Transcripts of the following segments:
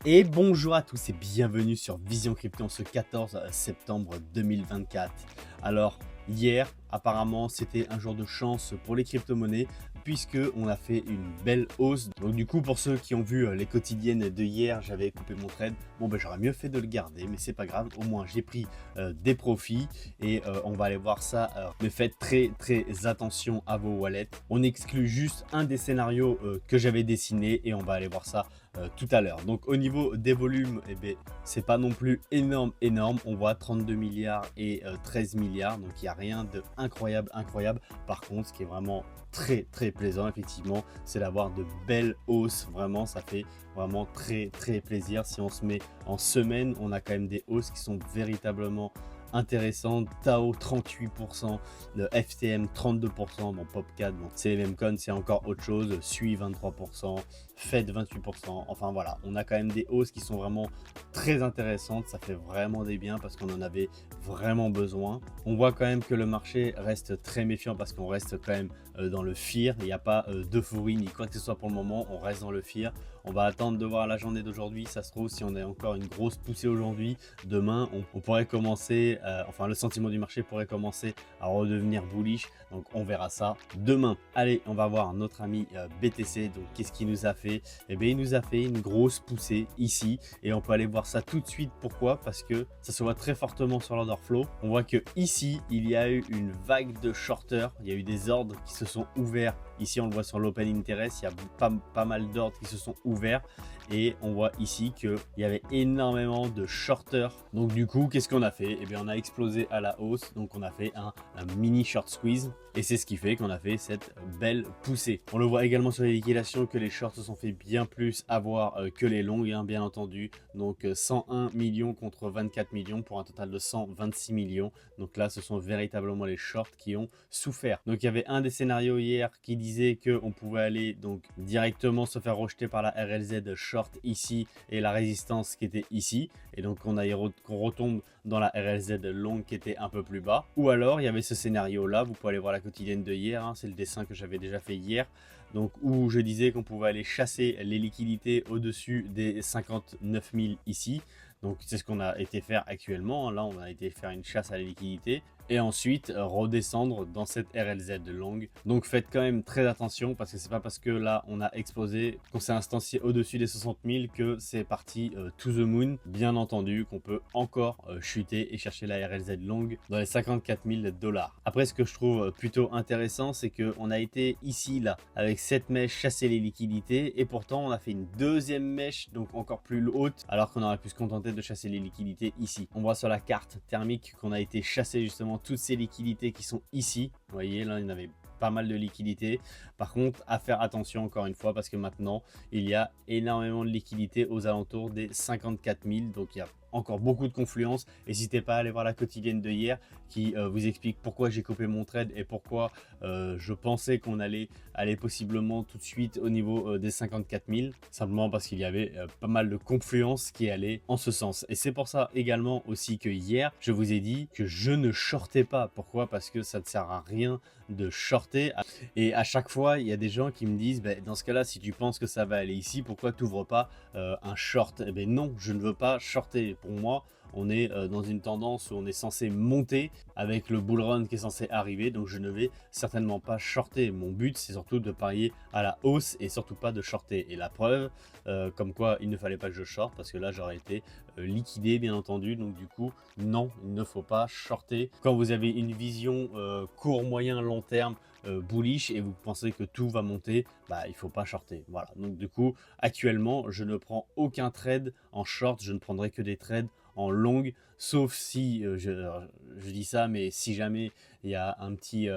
Et bonjour à tous et bienvenue sur Vision Crypto en ce 14 septembre 2024. Alors hier apparemment c'était un jour de chance pour les crypto-monnaies puisque on a fait une belle hausse. Donc du coup pour ceux qui ont vu les quotidiennes de hier, j'avais coupé mon trade. Bon ben j'aurais mieux fait de le garder mais c'est pas grave, au moins j'ai pris des profits et on va aller voir ça. Mais faites très attention à vos wallets. On exclut juste un des scénarios que j'avais dessiné et on va aller voir ça tout à l'heure. Donc au niveau des volumes, eh bien, c'est pas non plus énorme. On voit 32 milliards et 13 milliards. Donc il n'y a rien de incroyable. Par contre, ce qui est vraiment très plaisant, effectivement, c'est d'avoir de belles hausses. Vraiment, ça fait vraiment très plaisir. Si on se met en semaine, on a quand même des hausses qui sont véritablement intéressante. Tao 38%, le FTM 32%, bon Popcat, bon, c'est les mêmes coins, c'est encore autre chose, Sui 23%, Fed 28%, enfin voilà, on a quand même des hausses qui sont vraiment très intéressantes, ça fait vraiment des biens parce qu'on en avait vraiment besoin. On voit quand même que le marché reste très méfiant parce qu'on reste quand même dans le fear, il n'y a pas d'euphorie ni quoi que ce soit pour le moment, on reste dans le fear. On va attendre de voir la journée d'aujourd'hui, ça se trouve si on a encore une grosse poussée aujourd'hui, demain on pourrait commencer, enfin le sentiment du marché pourrait commencer à redevenir bullish, donc on verra ça demain. Allez, on va voir notre ami BTC, donc qu'est-ce qu'il nous a fait? Eh bien il nous a fait une grosse poussée ici et on peut aller voir ça tout de suite. Pourquoi? Parce que ça se voit très fortement sur l'order flow. On voit que ici il y a eu une vague de shorters, il y a eu des ordres qui se sont ouverts. Ici on le voit sur l'open interest, il y a pas mal d'ordres qui se sont ouverts et on voit ici qu'il y avait énormément de shorters. Donc du coup qu'est-ce qu'on a fait? Eh bien on a explosé à la hausse, donc on a fait un mini short squeeze et c'est ce qui fait qu'on a fait cette belle poussée. On le voit également sur les liquidations que les shorts se sont fait bien plus avoir que les longues, hein, bien entendu. Donc 101 millions contre 24 millions pour un total de 126 millions. Donc là ce sont véritablement les shorts qui ont souffert. Donc il y avait un des scénarios hier qui disait qu'on pouvait aller donc directement se faire rejeter par la RLZ short ici et la résistance qui était ici, et donc qu'on retombe dans la RLZ longue qui était un peu plus bas. Ou alors il y avait ce scénario là, vous pouvez aller voir la quotidienne de hier, hein, c'est le dessin que j'avais déjà fait hier, donc où je disais qu'on pouvait aller chasser les liquidités au-dessus des 59 000 ici. Donc c'est ce qu'on a été faire actuellement. Là on a été faire une chasse à la liquidité et ensuite redescendre dans cette RLZ longue. Donc faites quand même très attention parce que c'est pas parce que là on a explosé, qu'on s'est instancié au-dessus des 60 000 que c'est parti to the moon. Bien entendu qu'on peut encore chuter et chercher la RLZ longue dans les 54 000 dollars. Après, ce que je trouve plutôt intéressant, c'est qu'on a été ici là avec cette mèche chasser les liquidités et pourtant on a fait une deuxième mèche donc encore plus haute alors qu'on aurait pu se contenter de chasser les liquidités ici. On voit sur la carte thermique qu'on a été chasser justement toutes ces liquidités qui sont ici. Vous voyez là, il y en avait pas mal de liquidités. Par contre, à faire attention encore une fois parce que maintenant il y a énormément de liquidités aux alentours des 54 000, donc il y a encore beaucoup de confluence. N'hésitez pas à aller voir la quotidienne de hier qui vous explique pourquoi j'ai coupé mon trade et pourquoi je pensais qu'on allait aller possiblement tout de suite au niveau des 54 000, simplement parce qu'il y avait pas mal de confluence qui allait en ce sens. Et c'est pour ça également aussi que hier je vous ai dit que je ne shortais pas. Pourquoi? Parce que ça ne sert à rien de shorter, et à chaque fois il y a des gens qui me disent bah, dans ce cas là si tu penses que ça va aller ici, pourquoi tu n'ouvres pas un short? Eh bien non, je ne veux pas shorter. Pour moi on est dans une tendance où on est censé monter avec le bull run qui est censé arriver, donc je ne vais certainement pas shorter. Mon but c'est surtout de parier à la hausse et surtout pas de shorter. Et la preuve comme quoi il ne fallait pas que je short parce que là j'aurais été liquidé bien entendu. Donc du coup non, il ne faut pas shorter quand vous avez une vision court, moyen, long terme bullish et vous pensez que tout va monter. Bah il faut pas shorter. Voilà, donc du coup actuellement je ne prends aucun trade en short, je ne prendrai que des trades en longue, sauf si je dis ça, mais si jamais il y a un petit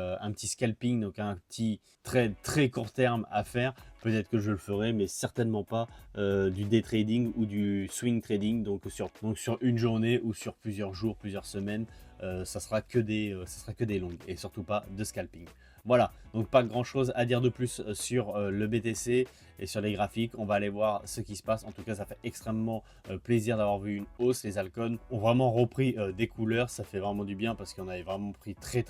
scalping, donc un petit trade très court terme à faire, peut-être que je le ferai, mais certainement pas du day trading ou du swing trading, donc sur une journée ou sur plusieurs jours, plusieurs semaines. Ça sera que des longues et surtout pas de scalping. Voilà, donc pas grand chose à dire de plus sur le BTC et sur les graphiques. On va aller voir ce qui se passe. En tout cas, ça fait extrêmement plaisir d'avoir vu une hausse. Les altcoins ont vraiment repris des couleurs. Ça fait vraiment du bien parce qu'on avait vraiment pris très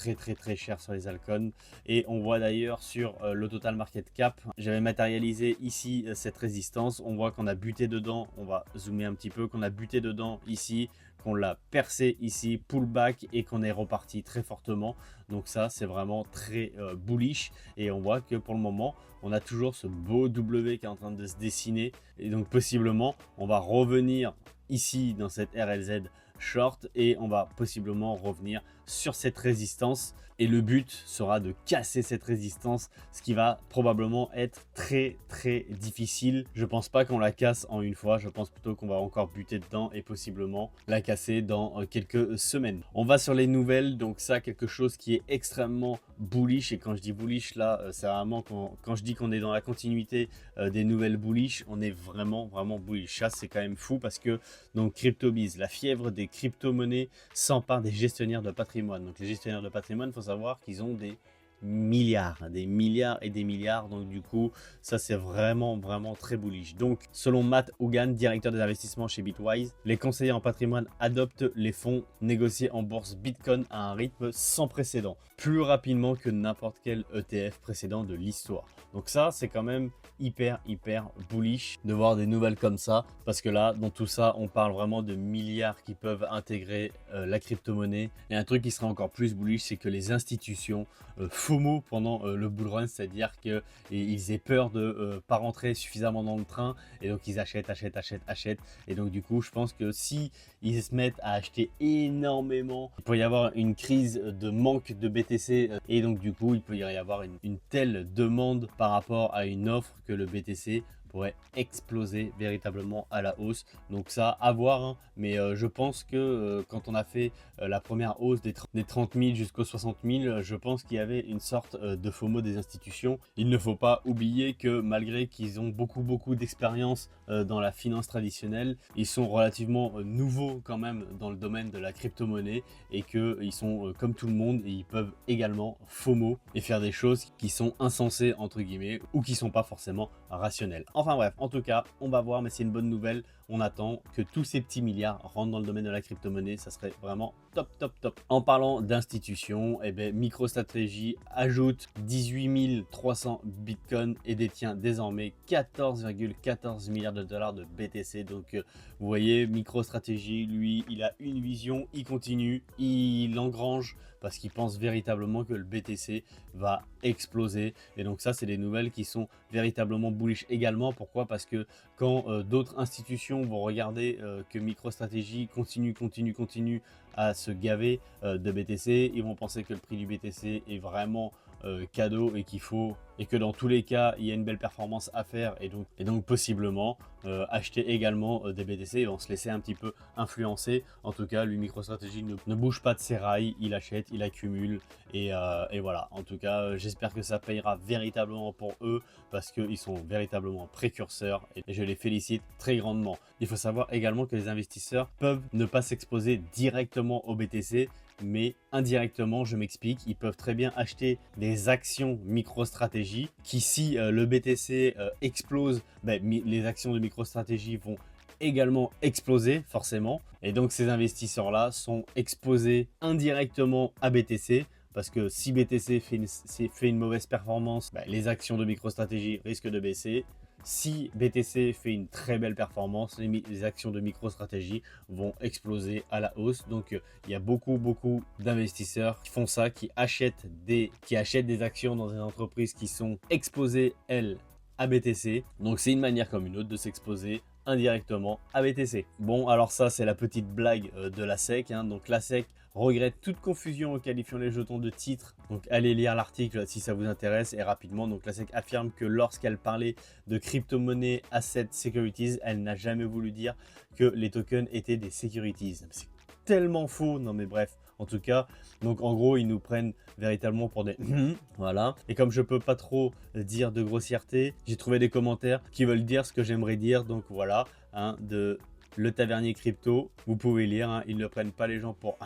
cher sur les altcoins. Et on voit d'ailleurs sur le total market cap, j'avais matérialisé ici cette résistance. On voit qu'on a buté dedans. On va zoomer un petit peu, qu'on a buté dedans ici, qu'on l'a percé ici, pullback, et qu'on est reparti très fortement. Donc ça, c'est vraiment très bullish, et on voit que pour le moment, on a toujours ce beau W qui est en train de se dessiner, et donc possiblement, on va revenir ici dans cette RLZ short, et on va possiblement revenir sur cette résistance, et le but sera de casser cette résistance, ce qui va probablement être très difficile. Je pense pas qu'on la casse en une fois, je pense plutôt qu'on va encore buter dedans et possiblement la casser dans quelques semaines. On va sur les nouvelles, donc ça, quelque chose qui est extrêmement bullish, et quand je dis bullish là, c'est vraiment quand je dis qu'on est dans la continuité des nouvelles bullish, on est vraiment bullish. Ça, c'est quand même fou parce que donc CryptoBiz, la fièvre des crypto-monnaies s'empare des gestionnaires de patrimoine. Donc les gestionnaires de patrimoine, il faut savoir qu'ils ont des milliards et des milliards, donc du coup ça c'est vraiment très bullish. Donc selon Matt Hougan, directeur des investissements chez Bitwise, les conseillers en patrimoine adoptent les fonds négociés en bourse Bitcoin à un rythme sans précédent, plus rapidement que n'importe quel ETF précédent de l'histoire. Donc ça, c'est quand même hyper bullish de voir des nouvelles comme ça, parce que là, dans tout ça, on parle vraiment de milliards qui peuvent intégrer la crypto-monnaie. Et un truc qui sera encore plus bullish, c'est que les institutions FOMO pendant le bull run, c'est-à-dire qu'ils aient peur de pas rentrer suffisamment dans le train, et donc ils achètent. Et donc du coup, je pense que si ils se mettent à acheter énormément, il peut y avoir une crise de manque de BTC, et donc du coup, il peut y avoir une telle demande par rapport à une offre que le BTC pourrait exploser véritablement à la hausse. Donc ça, à voir, hein. Mais je pense que quand on a fait la première hausse des 30 000 jusqu'aux 60 000, je pense qu'il y avait une sorte de FOMO des institutions. Il ne faut pas oublier que malgré qu'ils ont beaucoup d'expérience dans la finance traditionnelle, ils sont relativement nouveaux quand même dans le domaine de la crypto-monnaie, et qu'ils sont comme tout le monde, et ils peuvent également FOMO et faire des choses qui sont insensées entre guillemets, ou qui sont pas forcément rationnelles. Enfin bref, en tout cas, on va voir, mais c'est une bonne nouvelle. On attend que tous ces petits milliards rentrent dans le domaine de la crypto-monnaie, ça serait vraiment top. En parlant d'institutions, eh bien, MicroStrategy ajoute 18 300 bitcoins et détient désormais 14,14 milliards de dollars de BTC. Donc vous voyez, MicroStrategy, lui, il a une vision, il continue, il engrange, parce qu'il pense véritablement que le BTC va exploser. Et donc ça, c'est des nouvelles qui sont véritablement bullish également. Pourquoi? Parce que quand d'autres institutions vont regarder que MicroStrategy continue à se gaver de BTC, ils vont penser que le prix du BTC est vraiment cadeau, et que dans tous les cas il y a une belle performance à faire, et donc possiblement acheter également des BTC, et vont se laisser un petit peu influencer. En tout cas, lui, MicroStrategy ne bouge pas de ses rails, il achète, il accumule, et voilà. En tout cas, j'espère que ça payera véritablement pour eux, parce qu'ils sont véritablement précurseurs, et je les félicite très grandement. Il faut savoir également que les investisseurs peuvent ne pas s'exposer directement au BTC, mais indirectement. Je m'explique, ils peuvent très bien acheter des actions MicroStrategy qui, si le BTC explose, les actions de MicroStrategy vont également exploser forcément, et donc ces investisseurs là sont exposés indirectement à BTC, parce que si BTC fait une mauvaise performance, les actions de MicroStrategy risquent de baisser. Si BTC fait une très belle performance, les actions de MicroStrategy vont exploser à la hausse. Donc il y a beaucoup d'investisseurs qui font ça, qui achètent des actions dans des entreprises qui sont exposées, elles, à BTC. Donc c'est une manière comme une autre de s'exposer indirectement à BTC. Bon, alors ça, c'est la petite blague de la SEC, hein. Donc la SEC regrette toute confusion en qualifiant les jetons de titres. Donc allez lire l'article si ça vous intéresse, et rapidement. Donc la SEC affirme que lorsqu'elle parlait de crypto-monnaie asset securities, elle n'a jamais voulu dire que les tokens étaient des securities. C'est tellement faux. Non mais bref, en tout cas, donc en gros, ils nous prennent véritablement pour des voilà. Et comme je peux pas trop dire de grossièreté, j'ai trouvé des commentaires qui veulent dire ce que j'aimerais dire. Donc voilà, hein, le tavernier crypto. Vous pouvez lire, hein, ils ne prennent pas les gens pour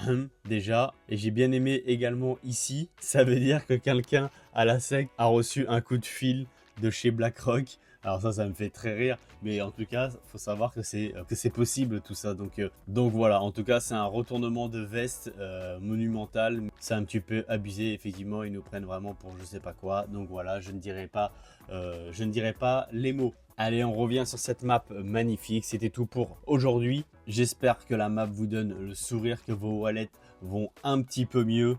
déjà. Et j'ai bien aimé également ici, ça veut dire que quelqu'un à la SEC a reçu un coup de fil de chez BlackRock. Alors ça me fait très rire, mais en tout cas, faut savoir que c'est possible tout ça. Donc voilà, en tout cas, c'est un retournement de veste monumental. C'est un petit peu abusé, effectivement, ils nous prennent vraiment pour je sais pas quoi. Donc voilà, je ne dirai pas les mots. Allez, on revient sur cette map magnifique. C'était tout pour aujourd'hui. J'espère que la map vous donne le sourire, que vos wallets vont un petit peu mieux.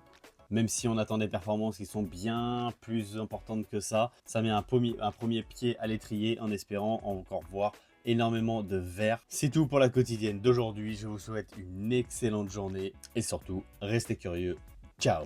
Même si on attend des performances qui sont bien plus importantes que ça. Ça met un premier pied à l'étrier en espérant encore voir énormément de vert. C'est tout pour la quotidienne d'aujourd'hui. Je vous souhaite une excellente journée et surtout, restez curieux. Ciao!